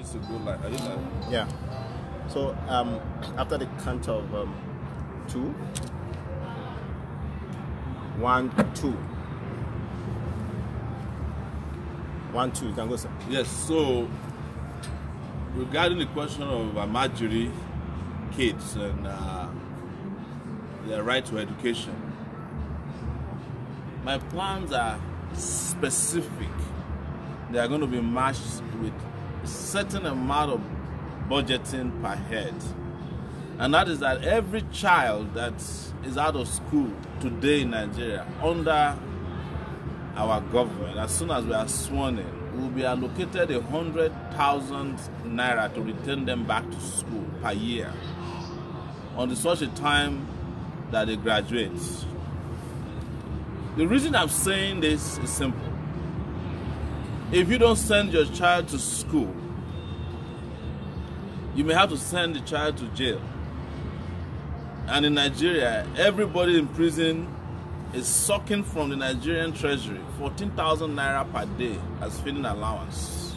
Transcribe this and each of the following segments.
kids to go like, are you like? Yeah. So after the count of 2, 1, 2. 1, 2, you can go, sir. Yes, so regarding the question of Almajiri kids and their right to education, my plans are specific. They are going to be matched with a certain amount of budgeting per head. And that is that every child that is out of school today in Nigeria under our government, as soon as we are sworn in, will be allocated 100,000 naira to return them back to school per year on such a time that they graduate. The reason I'm saying this is simple. If you don't send your child to school, you may have to send the child to jail. And in Nigeria, everybody in prison is sucking from the Nigerian treasury 14,000 naira per day as feeding allowance.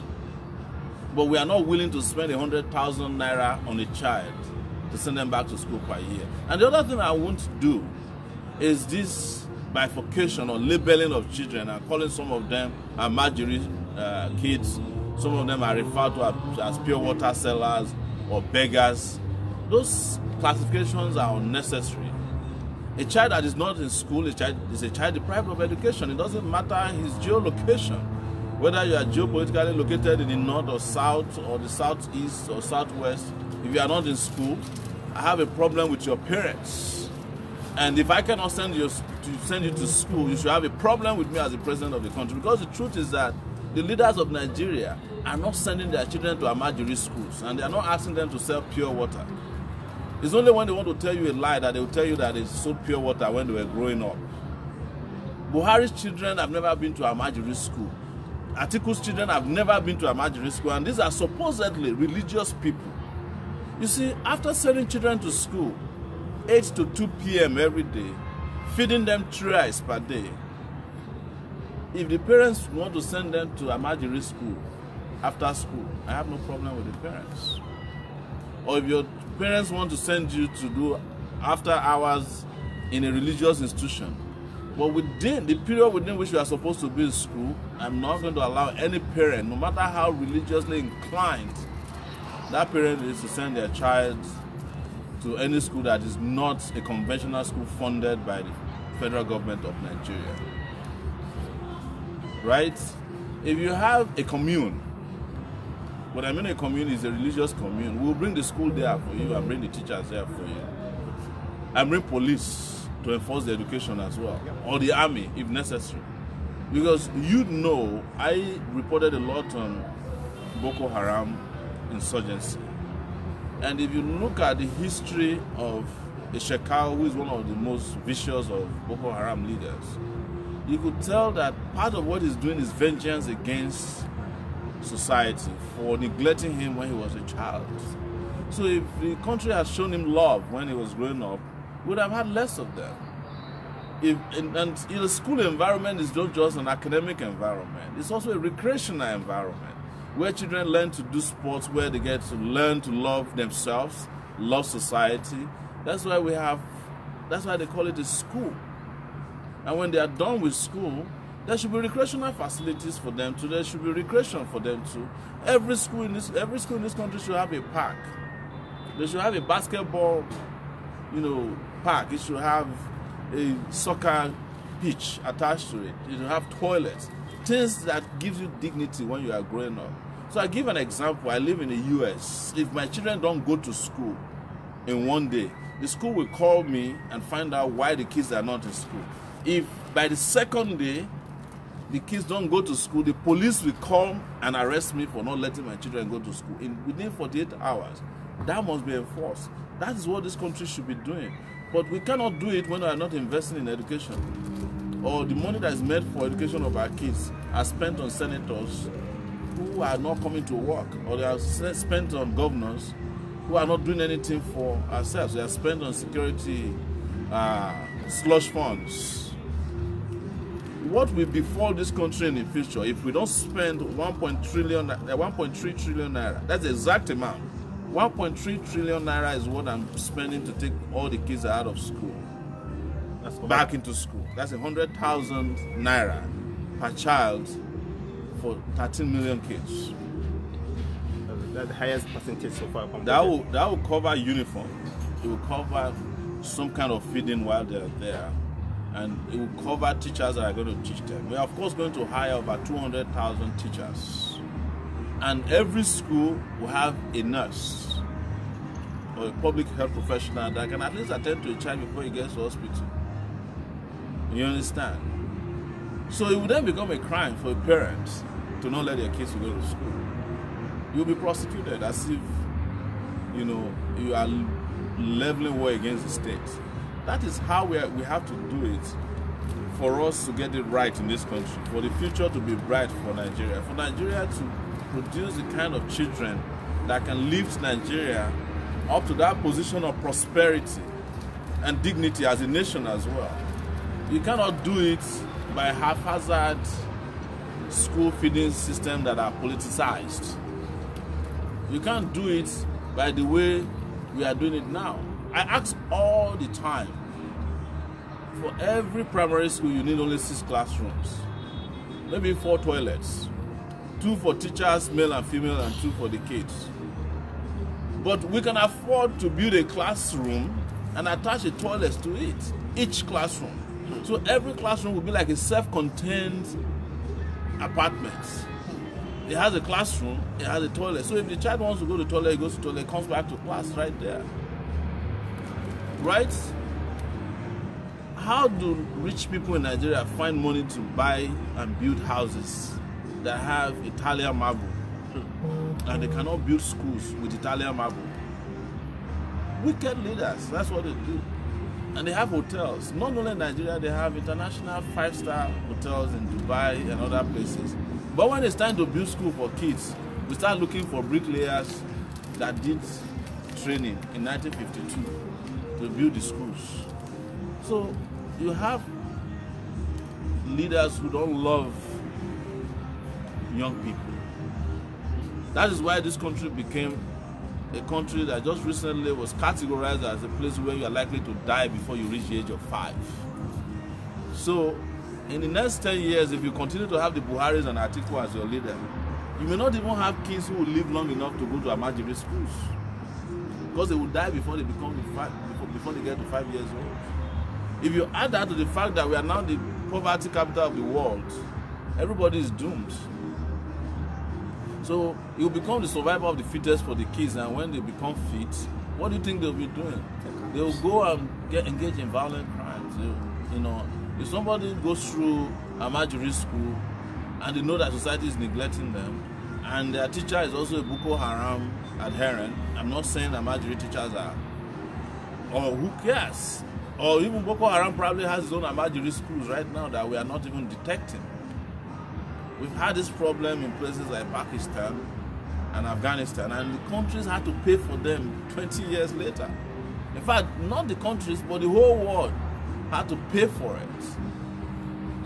But we are not willing to spend 100,000 naira on a child to send them back to school per year. And the other thing I won't do is this bifurcation or labeling of children and calling some of them Almajiri kids. Some of them are referred to as pure water sellers or beggars. Those classifications are unnecessary. A child that is not in school is a child deprived of education. It doesn't matter his geolocation, whether you are geopolitically located in the north or south or the southeast or southwest. If you are not in school, I have a problem with your parents. And if I cannot send you to school, you should have a problem with me as the president of the country. Because the truth is that the leaders of Nigeria are not sending their children to Almajiri schools, and they are not asking them to sell pure water. It's only when they want to tell you a lie that they will tell you that they sold pure water when they were growing up. Buhari's children have never been to Almajiri school. Atiku's children have never been to Almajiri school, and these are supposedly religious people. You see, after sending children to school 8 to 2 p.m. every day, feeding them thrice per day, if the parents want to send them to Almajiri school after school, I have no problem with the parents. Or if your parents want to send you to do after hours in a religious institution, but within the period within which you are supposed to be in school, I'm not going to allow any parent, no matter how religiously inclined that parent is, to send their child to any school that is not a conventional school funded by the federal government of Nigeria. Right? If you have a commune, what I mean a commune is a religious commune, we'll bring the school there for you and bring the teachers there for you. And bring police to enforce the education as well, or the army if necessary. Because you know, I reported a lot on Boko Haram insurgency. And if you look at the history of the Shekau, who is one of the most vicious of Boko Haram leaders, you could tell that part of what he's doing is vengeance against society for neglecting him when he was a child. So if the country had shown him love when he was growing up, we would have had less of them. And the school environment is not just an academic environment, it's also a recreational environment where children learn to do sports, where they get to learn to love themselves, love society. That's why they call it a school. And when they are done with school, there should be recreational facilities for them too. There should be recreation for them too. Every school in this country should have a park. They should have a basketball, park. It should have a soccer pitch attached to it. It should have toilets. Things that gives you dignity when you are growing up. So I give an example. I live in the US. If my children don't go to school in one day, the school will call me and find out why the kids are not in school. If by the second day the kids don't go to school, the police will come and arrest me for not letting my children go to school within 48 hours. That must be enforced. That is what this country should be doing. But we cannot do it when we are not investing in education. Or the money that is made for education of our kids are spent on senators who are not coming to work, or they are spent on governors who are not doing anything for ourselves. They are spent on security slush funds. what will befall this country in the future if we don't spend 1.3 trillion naira. That's the exact amount. 1.3 trillion naira is what I'm spending to take all the kids out of school, back into school. That's 100,000 naira per child for 13 million kids. That's the highest percentage so far. That will cover uniform. It will cover some kind of feeding while they're there, and it will cover teachers that are going to teach them. We are of course going to hire over 200,000 teachers, and every school will have a nurse or a public health professional that can at least attend to a child before he gets to hospital. You understand? So it would then become a crime for parents to not let their kids go to school. You'll be prosecuted as if, you know, you are leveling war against the state. That is how we have to do it for us to get it right in this country, for the future to be bright for Nigeria to produce the kind of children that can lift Nigeria up to that position of prosperity and dignity as a nation as well. You cannot do it by haphazard school feeding system that are politicized. You can't do it by the way we are doing it now. I ask all the time, for every primary school you need only 6 classrooms, maybe 4 toilets, 2 for teachers, male and female, and 2 for the kids. But we can afford to build a classroom and attach a toilet to it, each classroom. So every classroom will be like a self-contained apartment. It has a classroom, it has a toilet. So if the child wants to go to the toilet, he goes to the toilet, comes back to class right there. Right? How do rich people in Nigeria find money to buy and build houses that have Italian marble? And they cannot build schools with Italian marble. Wicked leaders, that's what they do. And they have hotels. Not only in Nigeria, they have international 5-star hotels in Dubai and other places. But when it's time to build school for kids, we start looking for bricklayers that did training in 1952 to build the schools. So you have leaders who don't love young people. That is why this country became a country that just recently was categorized as a place where you are likely to die before you reach the age of 5. So in the next 10 years, if you continue to have the Buharis and Atiku as your leader, you may not even have kids who will live long enough to go to Almajiri schools, because they will die before they before they get to 5 years old. If you add that to the fact that we are now the poverty capital of the world, everybody is doomed. So it will become the survival of the fittest for the kids, and when they become fit, what do you think they'll be doing? They will go and engage in violent crimes. You know, if somebody goes through Almajiri school and they know that society is neglecting them, and their teacher is also a Boko Haram adherent, I'm not saying Almajiri teachers are, or who cares? Or even Boko Haram probably has its own Almajiri schools right now that we are not even detecting. We've had this problem in places like Pakistan and Afghanistan, and the countries had to pay for them 20 years later. In fact, not the countries, but the whole world had to pay for it.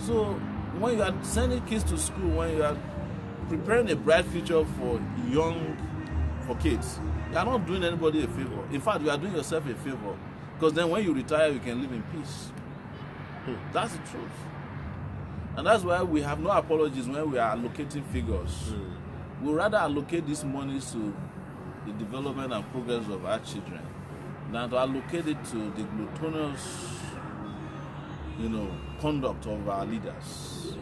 So when you are sending kids to school, when you are preparing a bright future for kids, you are not doing anybody a favor. In fact, you are doing yourself a favor, because then when you retire, you can live in peace. That's the truth. And that's why we have no apologies when we are allocating figures. We rather allocate these monies to the development and progress of our children than to allocate it to the gluttonous, conduct of our leaders.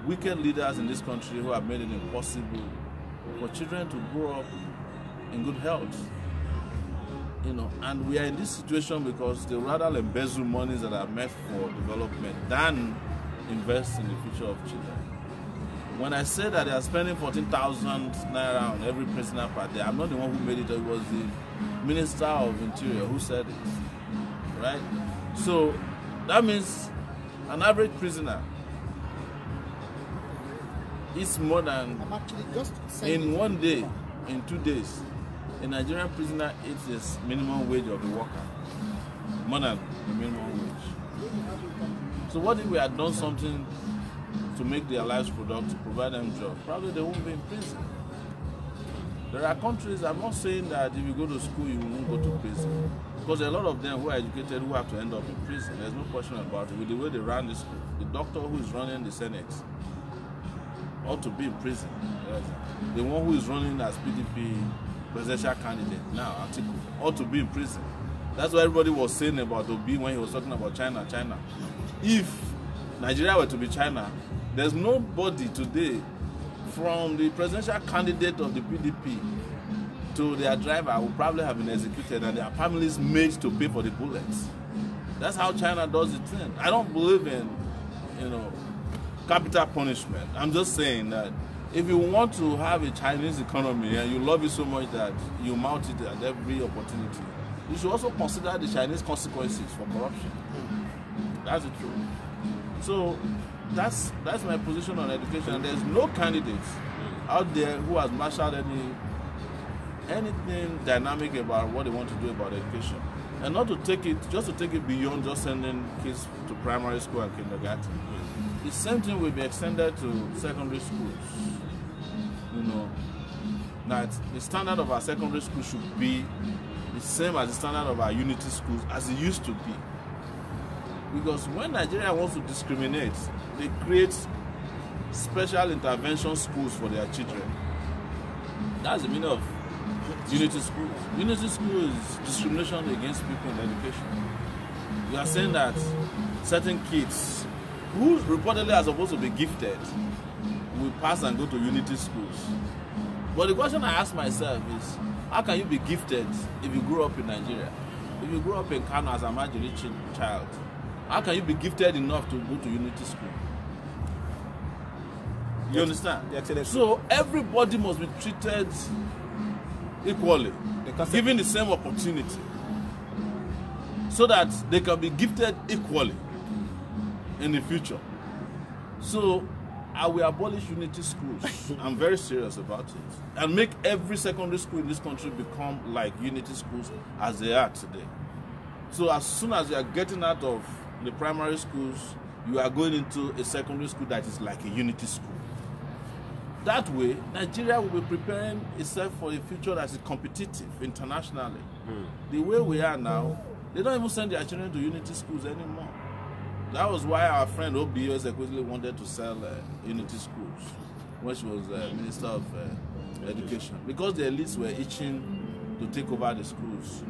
Wicked leaders in this country who have made it impossible for children to grow up in good health. And we are in this situation because they rather embezzle monies that are meant for development than invest in the future of children. When I say that they are spending 14,000 naira on every prisoner per day, I'm not the one who made it. It was the Minister of Interior who said it, right? So that means an average prisoner is more than, in one day, in 2 days, a Nigerian prisoner eats the minimum wage of the worker, more than the minimum wage. So what if we had done something to make their lives productive, provide them jobs, probably they won't be in prison. There are countries, I'm not saying that if you go to school, you won't go to prison. Because there are a lot of them who are educated who have to end up in prison. There's no question about it. With the way they run the school, the doctor who is running the Senate ought to be in prison. Yes. The one who is running as PDP presidential candidate now, Atiku, ought to be in prison. That's what everybody was saying about Obi when he was talking about China. If Nigeria were to be China, there's nobody today from the presidential candidate of the PDP to their driver who probably have been executed and their families made to pay for the bullets. That's how China does the thing. I don't believe in, capital punishment. I'm just saying that if you want to have a Chinese economy and you love it so much that you mount it at every opportunity, you should also consider the Chinese consequences for corruption. That's the truth. So that's my position on education. And there's no candidate out there who has marshaled anything dynamic about what they want to do about education. And not to take it, just to take it beyond just sending kids to primary school and kindergarten. The same thing will be extended to secondary schools. That the standard of our secondary school should be the same as the standard of our unity schools as it used to be. Because when Nigeria wants to discriminate, they create special intervention schools for their children. That's the meaning of unity schools. Unity school is discrimination against people in education. You are saying that certain kids who reportedly are supposed to be gifted will pass and go to unity schools. But the question I ask myself is, how can you be gifted if you grew up in Nigeria? If you grew up in Kano as a Almajiri child, how can you be gifted enough to go to unity school? You understand? So everybody must be treated equally, given the same opportunity, so that they can be gifted equally in the future. So I will abolish unity schools. I'm very serious about it. And make every secondary school in this country become like unity schools as they are today. So as soon as you are getting out of the primary schools, you are going into a secondary school that is like a unity school. That way, Nigeria will be preparing itself for a future that is competitive internationally. The way we are now, they don't even send their children to unity schools anymore. That was why our friend Obi quickly wanted to sell unity schools when she was Minister of Education, because the elites were itching to take over the schools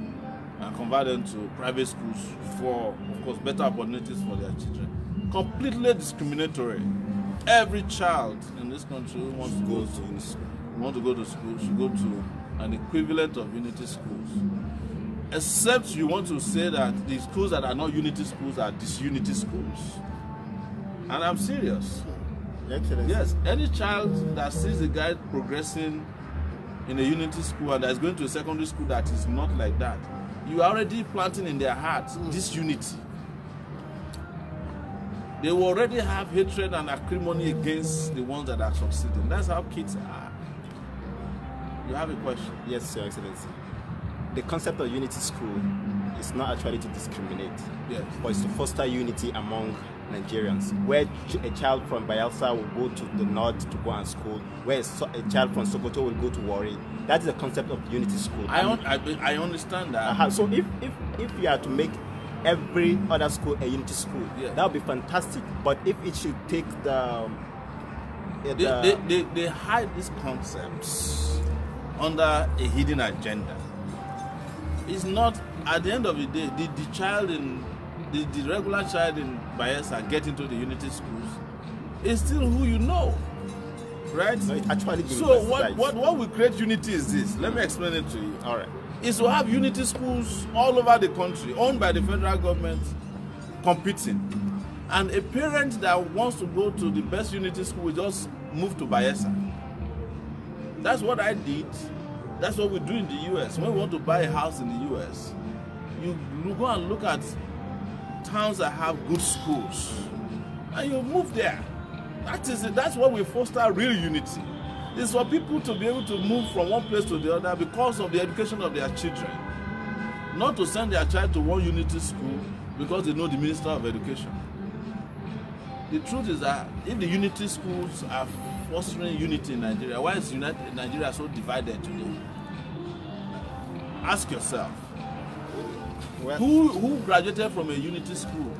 and convert them to private schools for, of course, better opportunities for their children. Completely discriminatory. Every child in this country who wants to go to school should go to an equivalent of unity schools. Except you want to say that the schools that are not unity schools are disunity schools. And I'm serious. Yes, any child that sees the guy progressing in a unity school and that is going to a secondary school that is not like that, you are already planting in their hearts disunity. They will already have hatred and acrimony against the ones that are succeeding. That's how kids are. You have a question? Yes, Your Excellency. The concept of unity school is not actually to discriminate, yes, but it's to foster unity among Nigerians. Where a child from Bayelsa will go to the north to go and school, where a child from Sokoto will go to Warri. That is the concept of unity school. I understand that. So if you are to make every other school a unity school, yeah, that would be fantastic. But if it should take they hide these concepts under a hidden agenda. It's not, at the end of the day, the child in the regular child in Bayelsa get into the unity schools is still who you know, right? No, it actually so what will create unity is this. Let me explain it to you. All right. Is to have unity schools all over the country, owned by the federal government, competing. And a parent that wants to go to the best unity school will just move to Bayelsa. That's what I did. That's what we do in the US. When we want to buy a house in the US, you go and look at towns that have good schools, and you move there. That is it. That's what we foster real unity. It's for people to be able to move from one place to the other because of the education of their children. Not to send their child to one unity school because they know the Minister of Education. the truth is that if the unity schools are fostering unity in Nigeria, why is Nigeria so divided today? Ask yourself. Well, Who graduated from a unity school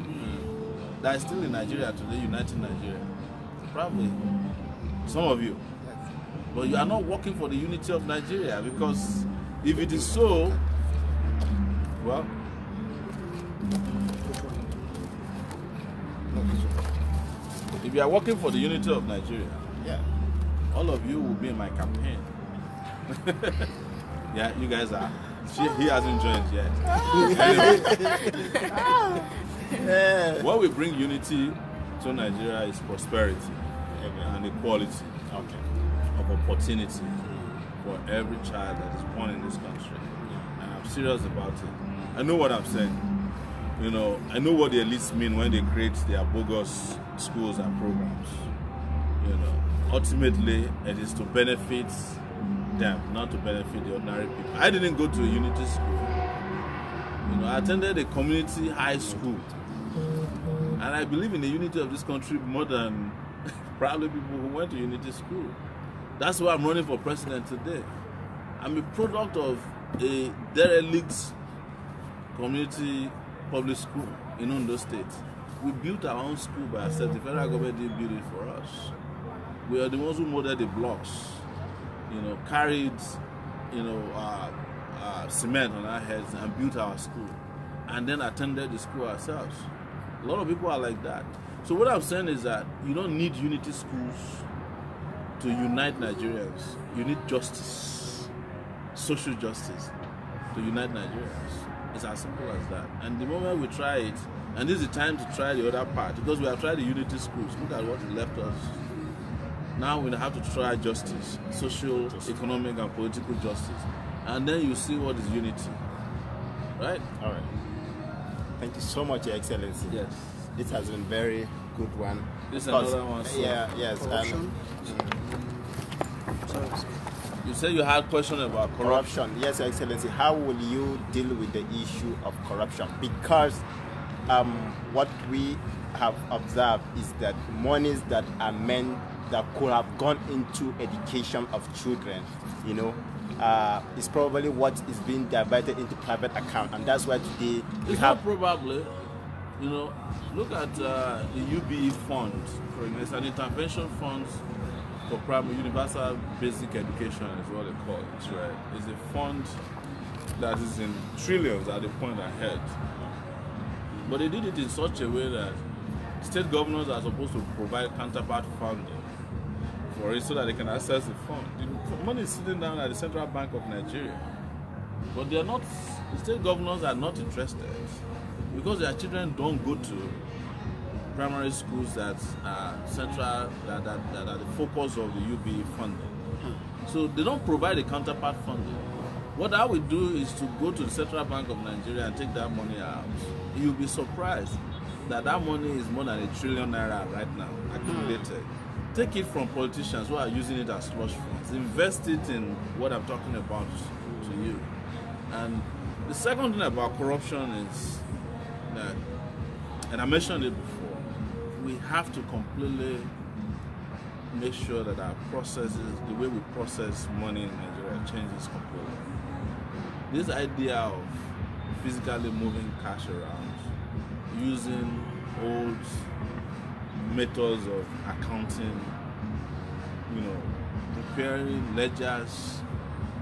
that is still in Nigeria today, uniting Nigeria? Probably some of you. But you are not working for the unity of Nigeria, because if it is so, well, if you are working for the unity of Nigeria, yeah. all of you will be in my campaign. Yeah, you guys are. He hasn't joined yet. What will bring unity to Nigeria is prosperity and equality of opportunity for every child that is born in this country. And I'm serious about it. I know what I'm saying. You know, I know what the elites mean when they create their bogus schools and programs. You know, ultimately it is to benefit them, not to benefit the ordinary people. I didn't go to a unity school. You know, I attended a community high school. And I believe in the unity of this country more than probably people who went to unity school. That's why I'm running for president today. I'm a product of a derelict community public school in Ondo State. We built our own school by ourselves. The federal government didn't build it for us. We are the ones who molded the blocks, you know, carried, you know, cement on our heads and built our school, and then attended the school ourselves. A lot of people are like that. So what I'm saying is that you don't need unity schools to unite Nigerians. You need justice, social justice, to unite Nigerians. It's as simple as that. And the moment we try it, and this is the time to try the other part, because we have tried the unity schools. Look at what it left us. Now we have to try justice, social, economic, and political justice. And then you see what is unity. Right? All right. Thank you so much, Your Excellency. Yes. This has been very good one. This is another one. So. Yeah, yes. You said you had a question about corruption. Yes, Your Excellency. How will you deal with the issue of corruption? Because what we have observed is that monies that are meant that could have gone into education of children, you know, is probably what is being diverted into private account, and that's why today we have probably, you know, look at the UBE fund, for example, it's an intervention fund for primary universal basic education is what they call it, right? It's a fund that is in trillions at the point ahead, but they did it in such a way that state governors are supposed to provide counterpart funding for it so that they can access the fund. The money is sitting down at the Central Bank of Nigeria, but they are not. The state governors are not interested because their children don't go to primary schools that are central, that are the focus of the UBE funding. So they don't provide a counterpart funding. What I would do is to go to the Central Bank of Nigeria and take that money out. You'll be surprised that money is more than ₦1 trillion right now accumulated. Take it from politicians who are using it as slush funds. Invest it in what I'm talking about to you. And the second thing about corruption is that, and I mentioned it before, we have to completely make sure that our processes, the way we process money in Nigeria changes completely. This idea of physically moving cash around, using old methods of accounting, you know, preparing ledgers,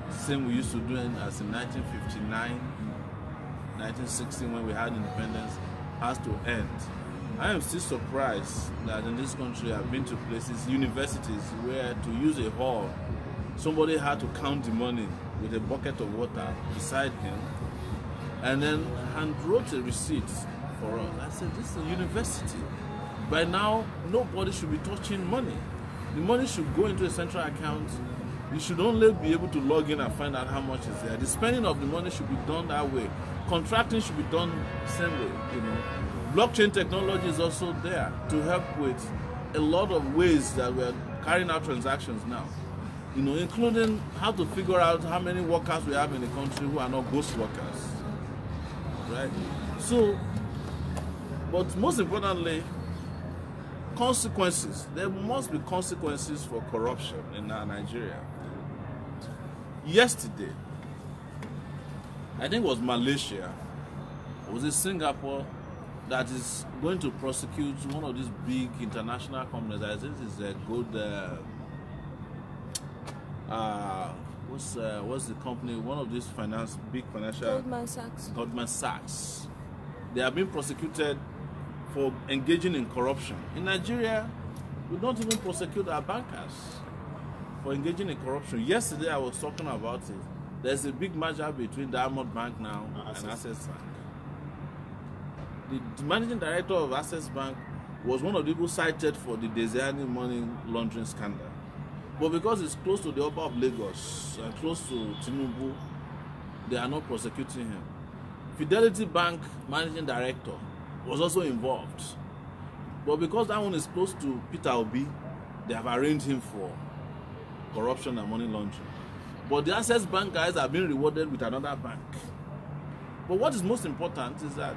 same we used to do as in 1959, 1960 when we had independence, has to end. I am still surprised that in this country I've been to places, universities, where to use a hall, somebody had to count the money with a bucket of water beside him and then hand wrote a receipt for us. I said, this is a university. By now, nobody should be touching money. The money should go into a central account. You should only be able to log in and find out how much is there. The spending of the money should be done that way. Contracting should be done the same way, you know. Blockchain technology is also there to help with a lot of ways that we're carrying out transactions now. You know, including how to figure out how many workers we have in the country who are not ghost workers. Right? So, but most importantly, consequences. There must be consequences for corruption in Nigeria. Yesterday, I think it was Malaysia, or was it Singapore, that is going to prosecute one of these big international companies. I think it's a good. What's the company? One of these big financial. Goldman Sachs. Goldman Sachs. They have been prosecuted for engaging in corruption. In Nigeria, we don't even prosecute our bankers for engaging in corruption. Yesterday, I was talking about it. There's a big merger between Diamond Bank now and Access Bank. The managing director of Access Bank was one of the people cited for the Desiani money laundering scandal. But because it's close to the Oba of Lagos and close to Tinubu, they are not prosecuting him. Fidelity Bank managing director was also involved. But because that one is close to Peter Obi, they have arraigned him for corruption and money laundering. But the Access Bank guys have been rewarded with another bank. But what is most important is that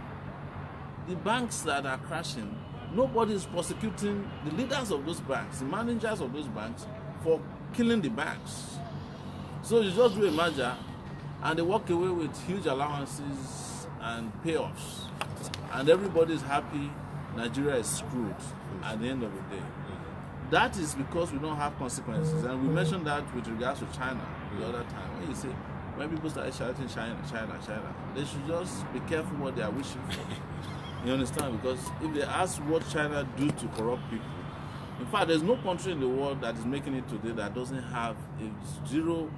the banks that are crashing, nobody is prosecuting the leaders of those banks, the managers of those banks, for killing the banks. So you just do a merger and they walk away with huge allowances and payoffs. And everybody is happy. Nigeria is screwed at the end of the day. That is because we don't have consequences. And we mentioned that with regards to China the other time. When you say, when people start shouting China, they should just be careful what they are wishing for. You understand? Because if they ask what China do to corrupt people, in fact, there's no country in the world that is making it today that doesn't have a zero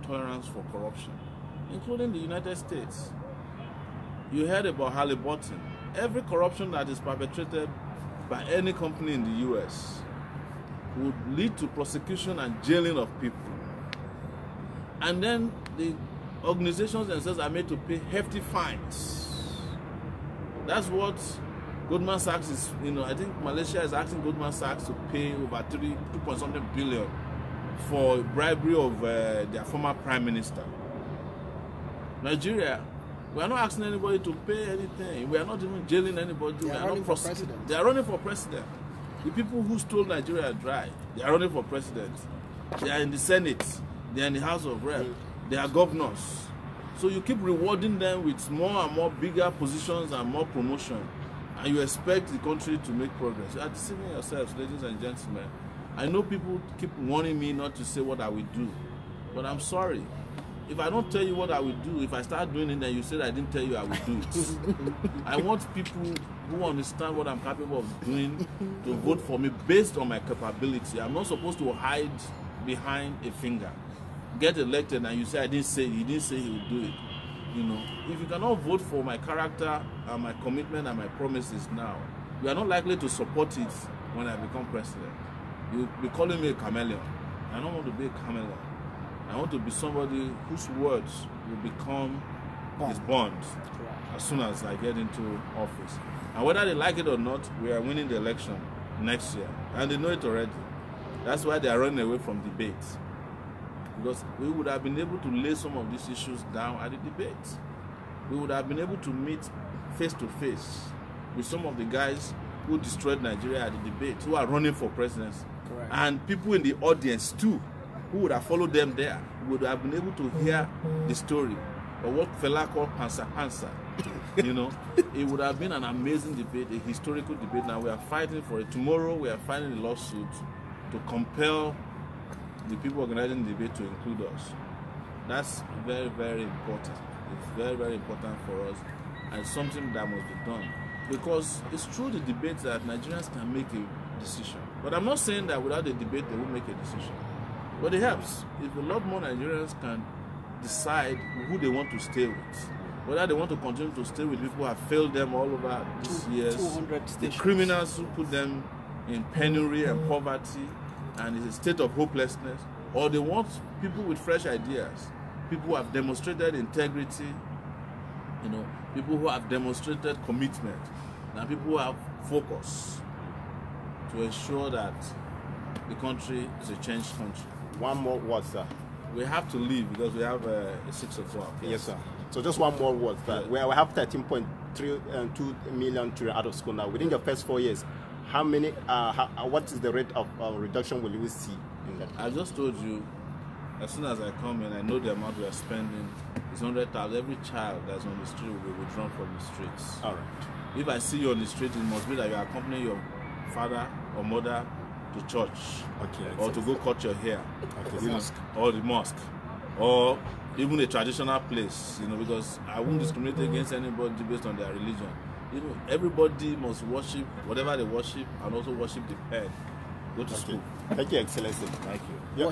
tolerance for corruption, including the United States. You heard about Halliburton. Every corruption that is perpetrated by any company in the US would lead to prosecution and jailing of people. And then the organizations themselves are made to pay hefty fines. That's what Goldman Sachs is, I think Malaysia is asking Goldman Sachs to pay over 2.something billion for bribery of their former prime minister. Nigeria, we are not asking anybody to pay anything. We are not even jailing anybody. They are running for president. They are running for president. The people who stole Nigeria dry, they are running for president. They are in the Senate. They are in the House of Rep. They are governors. So you keep rewarding them with more and more bigger positions and more promotion. And you expect the country to make progress. You are deceiving yourselves, ladies and gentlemen. I know people keep warning me not to say what I will do. But I'm sorry. If I don't tell you what I will do, if I start doing it and you said I didn't tell you I will do it. I want people who understand what I'm capable of doing to vote for me based on my capability. I'm not supposed to hide behind a finger. Get elected and you say I didn't say it. He didn't say he would do it. If you cannot vote for my character and my commitment and my promises now, you are not likely to support it when I become president. You'll be calling me a chameleon. I don't want to be a chameleon. I want to be somebody whose words will become his bond as soon as I get into office. And whether they like it or not, we are winning the election next year. And they know it already. That's why they are running away from debate. Because we would have been able to lay some of these issues down at the debate. We would have been able to meet face to face with some of the guys who destroyed Nigeria at the debate, who are running for presidency. Correct. And people in the audience too, who would have followed them there, would have been able to hear the story of what Fela called Pansa. It would have been an amazing debate, a historical debate. Now we are fighting for it. Tomorrow we are filing a lawsuit to compel the people organizing the debate to include us. That's very, very important. It's very, very important for us, and it's something that must be done. Because it's through the debate that Nigerians can make a decision. But I'm not saying that without the debate they won't make a decision. But it helps if a lot more Nigerians can decide who they want to stay with. Whether they want to continue to stay with people who have failed them all over these years, 200 the stations. criminals who put them in penury and poverty and in a state of hopelessness, or they want people with fresh ideas, people who have demonstrated integrity, people who have demonstrated commitment, and people who have focus to ensure that the country is a changed country. One more word, sir. We have to leave because we have 6 o'clock. Yes, sir. So just one more word. That Yeah. where we have 13.2 million children out of school now. Within the first 4 years, how many? What is the rate of reduction will you see in that? I just told you, as soon as I come in, I know the amount we are spending is 100,000. Every child that's on the street will be withdrawn from the streets. All right. If I see you on the street, it must be that you are accompanying your father or mother to church, Okay. or to go cut your hair, Okay. you know, or the mosque, or even a traditional place, you know, because I won't discriminate against anybody based on their religion. You know, everybody must worship whatever they worship and also worship the head. Go to school. Thank you, Excellency. Thank you. Yeah.